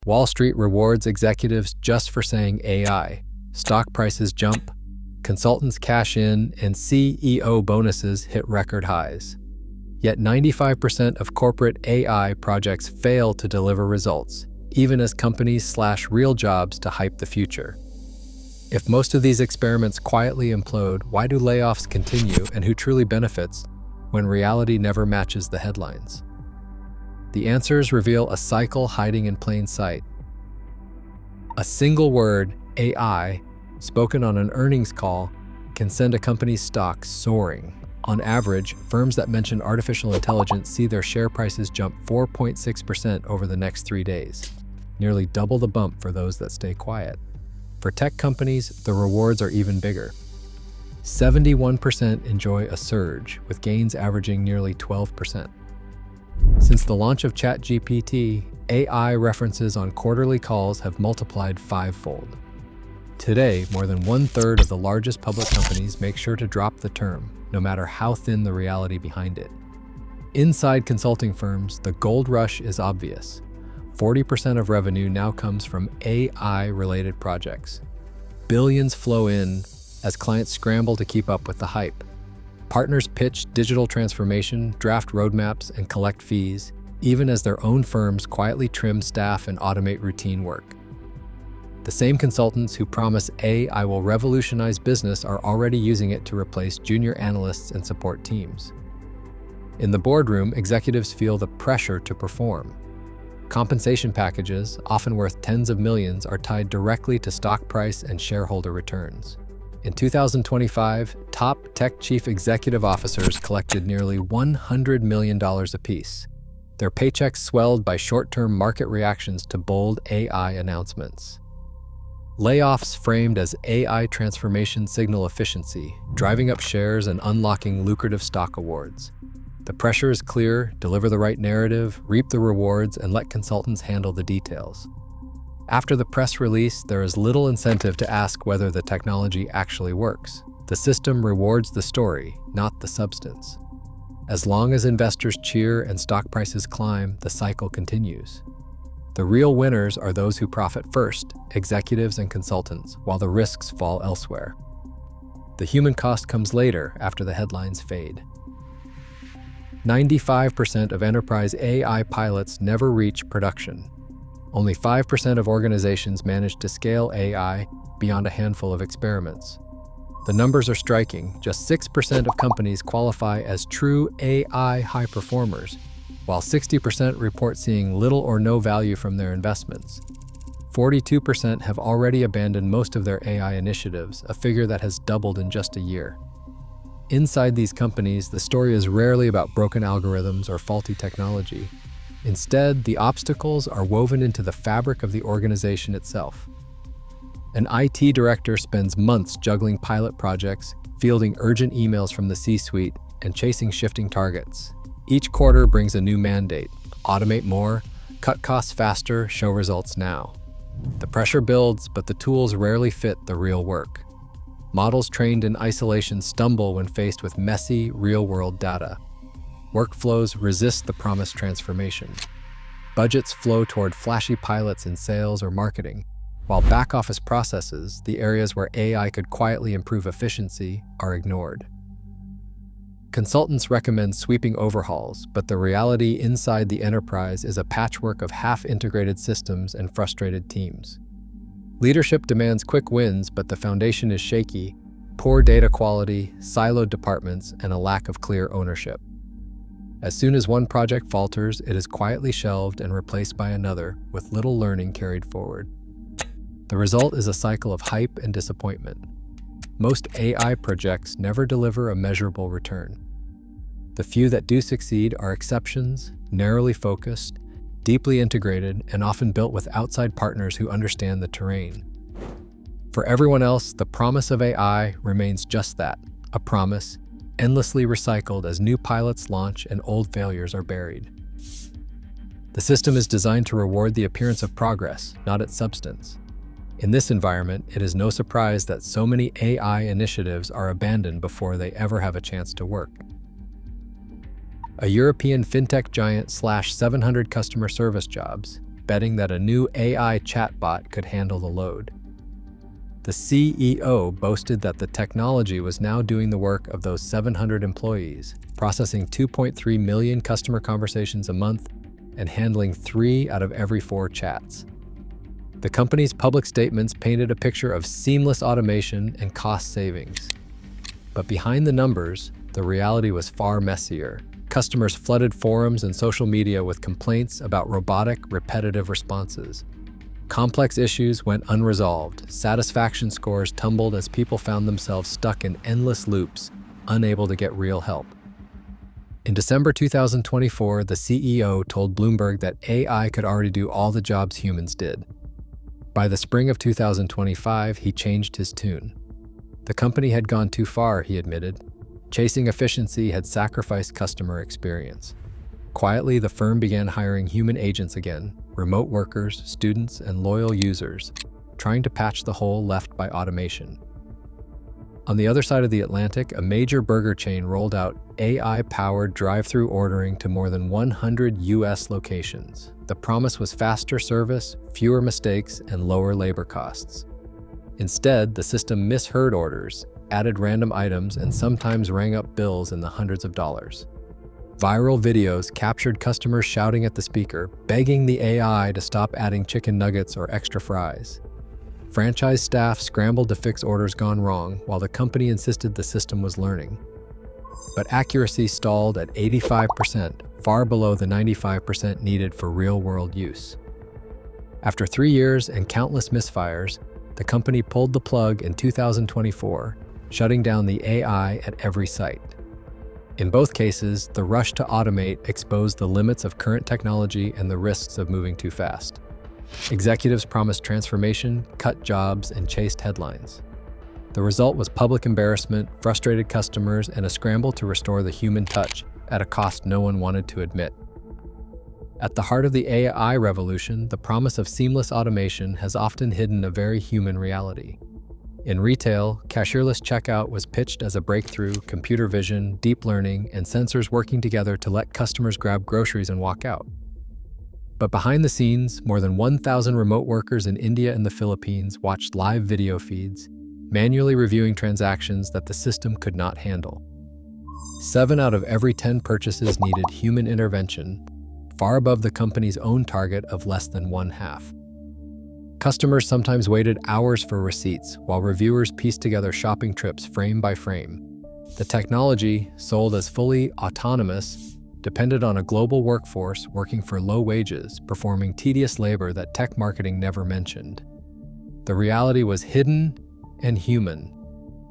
Wall Street rewards executives just for saying AI. Stock prices jump, consultants cash in, and CEO bonuses hit record highs. Yet 95% of corporate AI projects fail to deliver results, even as companies slash real jobs to hype the future. If most of these experiments quietly implode, why do layoffs continue, and who truly benefits when reality never matches the headlines? The answers reveal a cycle hiding in plain sight. A single word, AI, spoken on an earnings call, can send a company's stock soaring. On average, firms that mention artificial intelligence see their share prices jump 4.6% over the next 3 days, nearly double the bump for those that stay quiet. For tech companies, the rewards are even bigger. 71% enjoy a surge, with gains averaging nearly 12%. Since the launch of ChatGPT, AI references on quarterly calls have multiplied 5-fold. Today, more than 1/3 of the largest public companies make sure to drop the term, no matter how thin the reality behind it. Inside consulting firms, the gold rush is obvious. 40% of revenue now comes from AI-related projects. Billions flow in as clients scramble to keep up with the hype. Partners pitch digital transformation, draft roadmaps, and collect fees, even as their own firms quietly trim staff and automate routine work. The same consultants who promise AI will revolutionize business are already using it to replace junior analysts and support teams. In the boardroom, executives feel the pressure to perform. Compensation packages, often worth tens of millions, are tied directly to stock price and shareholder returns. In 2025, top tech chief executive officers collected nearly $100 million apiece. Their paychecks swelled by short-term market reactions to bold AI announcements. Layoffs framed as AI transformation signal efficiency, driving up shares and unlocking lucrative stock awards. The pressure is clear: deliver the right narrative, reap the rewards, and let consultants handle the details. After the press release, there is little incentive to ask whether the technology actually works. The system rewards the story, not the substance. As long as investors cheer and stock prices climb, the cycle continues. The real winners are those who profit first, executives and consultants, while the risks fall elsewhere. The human cost comes later, after the headlines fade. 95% of enterprise AI pilots never reach production. Only 5% of organizations manage to scale AI beyond a handful of experiments. The numbers are striking. Just 6% of companies qualify as true AI high performers, while 60% report seeing little or no value from their investments. 42% have already abandoned most of their AI initiatives, a figure that has doubled in just a year. Inside these companies, the story is rarely about broken algorithms or faulty technology. Instead, the obstacles are woven into the fabric of the organization itself. An IT director spends months juggling pilot projects, fielding urgent emails from the C-suite, and chasing shifting targets. Each quarter brings a new mandate: automate more, cut costs faster, show results now. The pressure builds, but the tools rarely fit the real work. Models trained in isolation stumble when faced with messy, real-world data. Workflows resist the promised transformation. Budgets flow toward flashy pilots in sales or marketing, while back-office processes, the areas where AI could quietly improve efficiency, are ignored. Consultants recommend sweeping overhauls, but the reality inside the enterprise is a patchwork of half-integrated systems and frustrated teams. Leadership demands quick wins, but the foundation is shaky: poor data quality, siloed departments, and a lack of clear ownership. As soon as one project falters, it is quietly shelved and replaced by another, with little learning carried forward. The result is a cycle of hype and disappointment. Most AI projects never deliver a measurable return. The few that do succeed are exceptions, narrowly focused, deeply integrated, and often built with outside partners who understand the terrain. For everyone else, the promise of AI remains just that, a promise, endlessly recycled as new pilots launch and old failures are buried. The system is designed to reward the appearance of progress, not its substance. In this environment, it is no surprise that so many AI initiatives are abandoned before they ever have a chance to work. A European fintech giant slashed 700 customer service jobs, betting that a new AI chatbot could handle the load. The CEO boasted that the technology was now doing the work of those 700 employees, processing 2.3 million customer conversations a month and handling 3 out of every 4 chats. The company's public statements painted a picture of seamless automation and cost savings. But behind the numbers, the reality was far messier. Customers flooded forums and social media with complaints about robotic, repetitive responses. Complex issues went unresolved. Satisfaction scores tumbled as people found themselves stuck in endless loops, unable to get real help. In December 2024, the CEO told Bloomberg that AI could already do all the jobs humans did. By the spring of 2025, he changed his tune. The company had gone too far, he admitted. Chasing efficiency had sacrificed customer experience. Quietly, the firm began hiring human agents again, remote workers, students, and loyal users, trying to patch the hole left by automation. On the other side of the Atlantic, a major burger chain rolled out AI-powered drive-through ordering to more than 100 U.S. locations. The promise was faster service, fewer mistakes, and lower labor costs. Instead, the system misheard orders, added random items, and sometimes rang up bills in the hundreds of dollars. Viral videos captured customers shouting at the speaker, begging the AI to stop adding chicken nuggets or extra fries. Franchise staff scrambled to fix orders gone wrong, while the company insisted the system was learning. But accuracy stalled at 85%, far below the 95% needed for real-world use. After 3 years and countless misfires, the company pulled the plug in 2024, shutting down the AI at every site. In both cases, the rush to automate exposed the limits of current technology and the risks of moving too fast. Executives promised transformation, cut jobs, and chased headlines. The result was public embarrassment, frustrated customers, and a scramble to restore the human touch at a cost no one wanted to admit. At the heart of the AI revolution, the promise of seamless automation has often hidden a very human reality. In retail, cashierless checkout was pitched as a breakthrough, computer vision, deep learning, and sensors working together to let customers grab groceries and walk out. But behind the scenes, more than 1,000 remote workers in India and the Philippines watched live video feeds, manually reviewing transactions that the system could not handle. 7 out of every 10 purchases needed human intervention, far above the company's own target of less than 1/2. Customers sometimes waited hours for receipts, while reviewers pieced together shopping trips frame by frame. The technology, sold as fully autonomous, depended on a global workforce working for low wages, performing tedious labor that tech marketing never mentioned. The reality was hidden and human.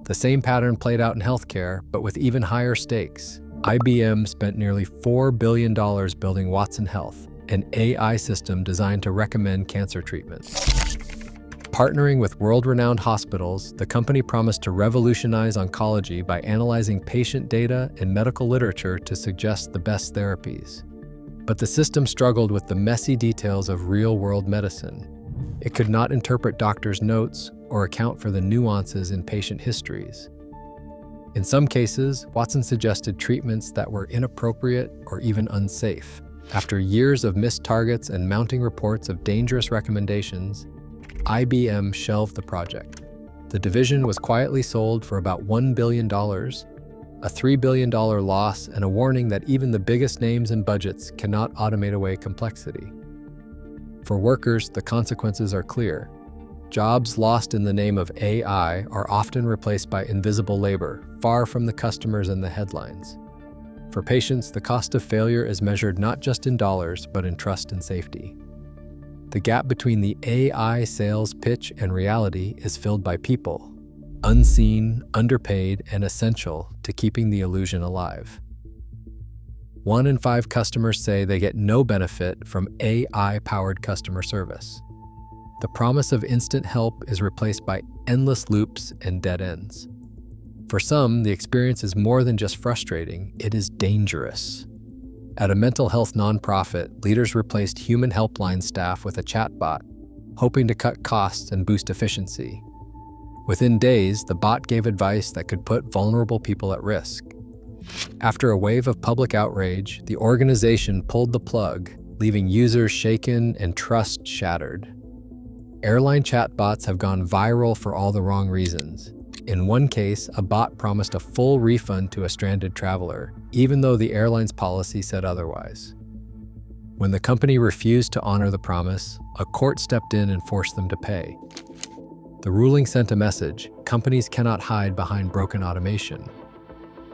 The same pattern played out in healthcare, but with even higher stakes. IBM spent nearly $4 billion building Watson Health, an AI system designed to recommend cancer treatments. Partnering with world-renowned hospitals, the company promised to revolutionize oncology by analyzing patient data and medical literature to suggest the best therapies. But the system struggled with the messy details of real-world medicine. It could not interpret doctors' notes or account for the nuances in patient histories. In some cases, Watson suggested treatments that were inappropriate or even unsafe. After years of missed targets and mounting reports of dangerous recommendations, IBM shelved the project. The division was quietly sold for about $1 billion, a $3 billion loss, and a warning that even the biggest names and budgets cannot automate away complexity. For workers, the consequences are clear. Jobs lost in the name of AI are often replaced by invisible labor, far from the customers and the headlines. For patients, the cost of failure is measured not just in dollars, but in trust and safety. The gap between the AI sales pitch and reality is filled by people, unseen, underpaid, and essential to keeping the illusion alive. 1 in 5 customers say they get no benefit from AI-powered customer service. The promise of instant help is replaced by endless loops and dead ends. For some, the experience is more than just frustrating, it is dangerous. At a mental health nonprofit, leaders replaced human helpline staff with a chatbot, hoping to cut costs and boost efficiency. Within days, the bot gave advice that could put vulnerable people at risk. After a wave of public outrage, the organization pulled the plug, leaving users shaken and trust shattered. Airline chatbots have gone viral for all the wrong reasons. In one case, a bot promised a full refund to a stranded traveler, even though the airline's policy said otherwise. When the company refused to honor the promise, a court stepped in and forced them to pay. The ruling sent a message: companies cannot hide behind broken automation.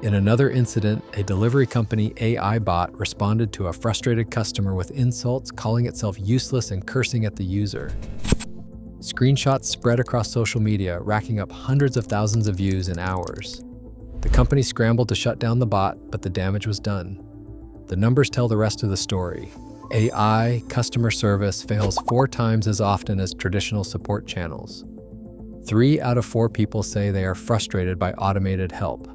In another incident, a delivery company AI bot responded to a frustrated customer with insults, calling itself useless and cursing at the user. Screenshots spread across social media, racking up hundreds of thousands of views in hours. The company scrambled to shut down the bot, but the damage was done. The numbers tell the rest of the story. AI customer service fails 4 times as often as traditional support channels. 3 out of 4 people say they are frustrated by automated help.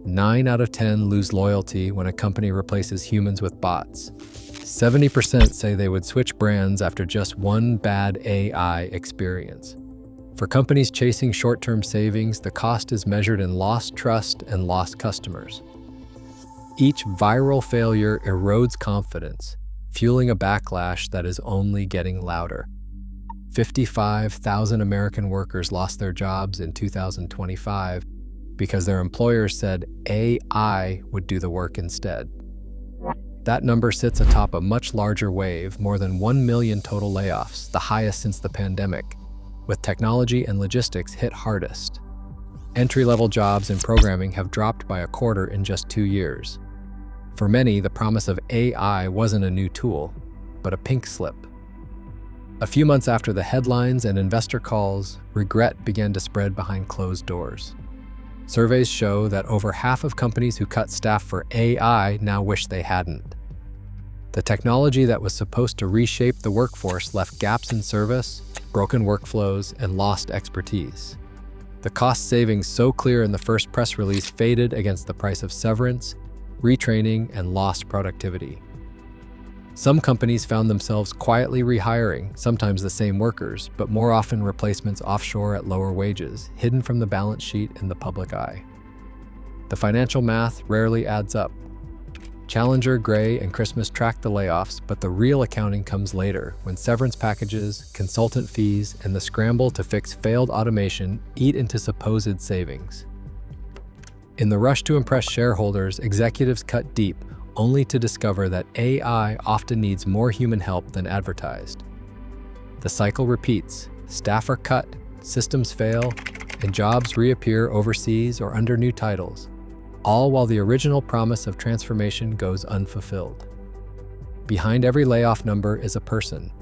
9 out of 10 lose loyalty when a company replaces humans with bots. 70% say they would switch brands after just one bad AI experience. For companies chasing short-term savings, the cost is measured in lost trust and lost customers. Each viral failure erodes confidence, fueling a backlash that is only getting louder. 55,000 American workers lost their jobs in 2025 because their employers said AI would do the work instead. That number sits atop a much larger wave, more than 1 million total layoffs, the highest since the pandemic, with technology and logistics hit hardest. Entry-level jobs in programming have dropped by a quarter in just 2 years. For many, the promise of AI wasn't a new tool, but a pink slip. A few months after the headlines and investor calls, regret began to spread behind closed doors. Surveys show that over half of companies who cut staff for AI now wish they hadn't. The technology that was supposed to reshape the workforce left gaps in service, broken workflows, and lost expertise. The cost savings so clear in the first press release faded against the price of severance, retraining, and lost productivity. Some companies found themselves quietly rehiring, sometimes the same workers, but more often replacements offshore at lower wages, hidden from the balance sheet in the public eye. The financial math rarely adds up. Challenger, Gray, and Christmas track the layoffs, but the real accounting comes later, when severance packages, consultant fees, and the scramble to fix failed automation eat into supposed savings. In the rush to impress shareholders, executives cut deep, only to discover that AI often needs more human help than advertised. The cycle repeats: staff are cut, systems fail, and jobs reappear overseas or under new titles, all while the original promise of transformation goes unfulfilled. Behind every layoff number is a person.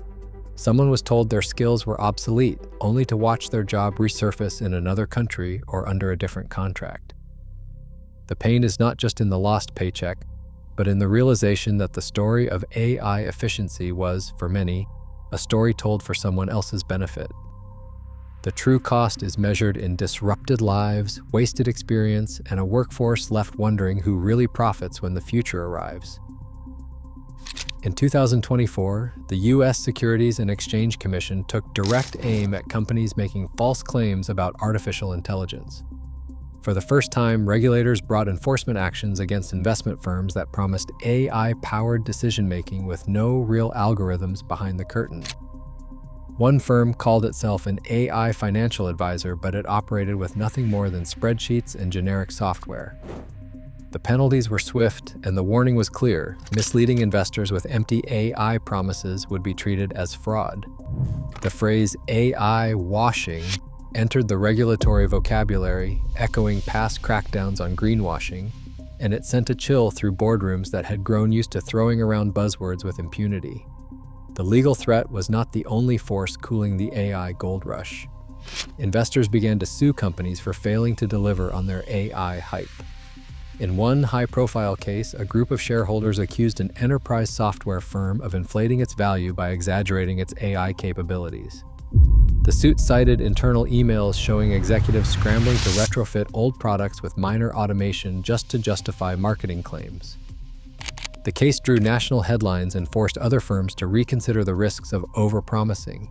Someone was told their skills were obsolete, only to watch their job resurface in another country or under a different contract. The pain is not just in the lost paycheck, but in the realization that the story of AI efficiency was, for many, a story told for someone else's benefit. The true cost is measured in disrupted lives, wasted experience, and a workforce left wondering who really profits when the future arrives. In 2024, the U.S. Securities and Exchange Commission took direct aim at companies making false claims about artificial intelligence. For the first time, regulators brought enforcement actions against investment firms that promised AI-powered decision-making with no real algorithms behind the curtain. One firm called itself an AI financial advisor, but it operated with nothing more than spreadsheets and generic software. The penalties were swift, and the warning was clear: misleading investors with empty AI promises would be treated as fraud. The phrase AI washing entered the regulatory vocabulary, echoing past crackdowns on greenwashing, and it sent a chill through boardrooms that had grown used to throwing around buzzwords with impunity. The legal threat was not the only force cooling the AI gold rush. Investors began to sue companies for failing to deliver on their AI hype. In one high-profile case, a group of shareholders accused an enterprise software firm of inflating its value by exaggerating its AI capabilities. The suit cited internal emails showing executives scrambling to retrofit old products with minor automation just to justify marketing claims. The case drew national headlines and forced other firms to reconsider the risks of overpromising.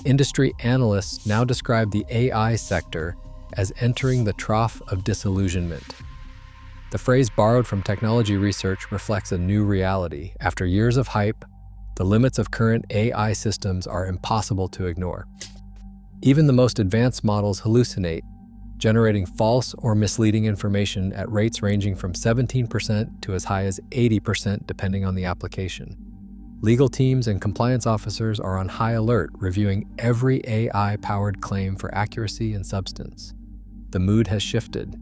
Industry analysts now describe the AI sector as entering the trough of disillusionment. The phrase borrowed from technology research reflects a new reality. After years of hype, The limits of current AI systems are impossible to ignore. Even the most advanced models hallucinate, generating false or misleading information at rates ranging from 17% to as high as 80% depending on the application. Legal teams and compliance officers are on high alert, reviewing every AI-powered claim for accuracy and substance. The mood has shifted.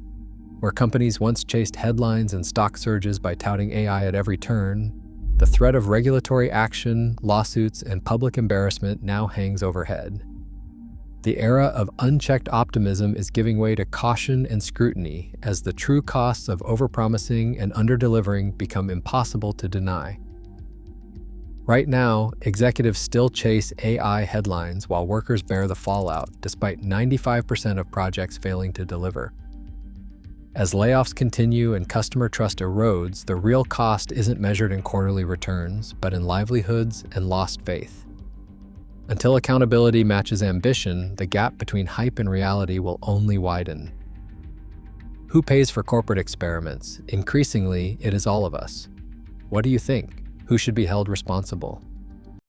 Where companies once chased headlines and stock surges by touting AI at every turn, the threat of regulatory action, lawsuits, and public embarrassment now hangs overhead. The era of unchecked optimism is giving way to caution and scrutiny as the true costs of overpromising and underdelivering become impossible to deny. Right now, executives still chase AI headlines while workers bear the fallout, despite 95% of projects failing to deliver. As layoffs continue and customer trust erodes, the real cost isn't measured in quarterly returns, but in livelihoods and lost faith. Until accountability matches ambition, the gap between hype and reality will only widen. Who pays for corporate experiments? Increasingly, it is all of us. What do you think? Who should be held responsible?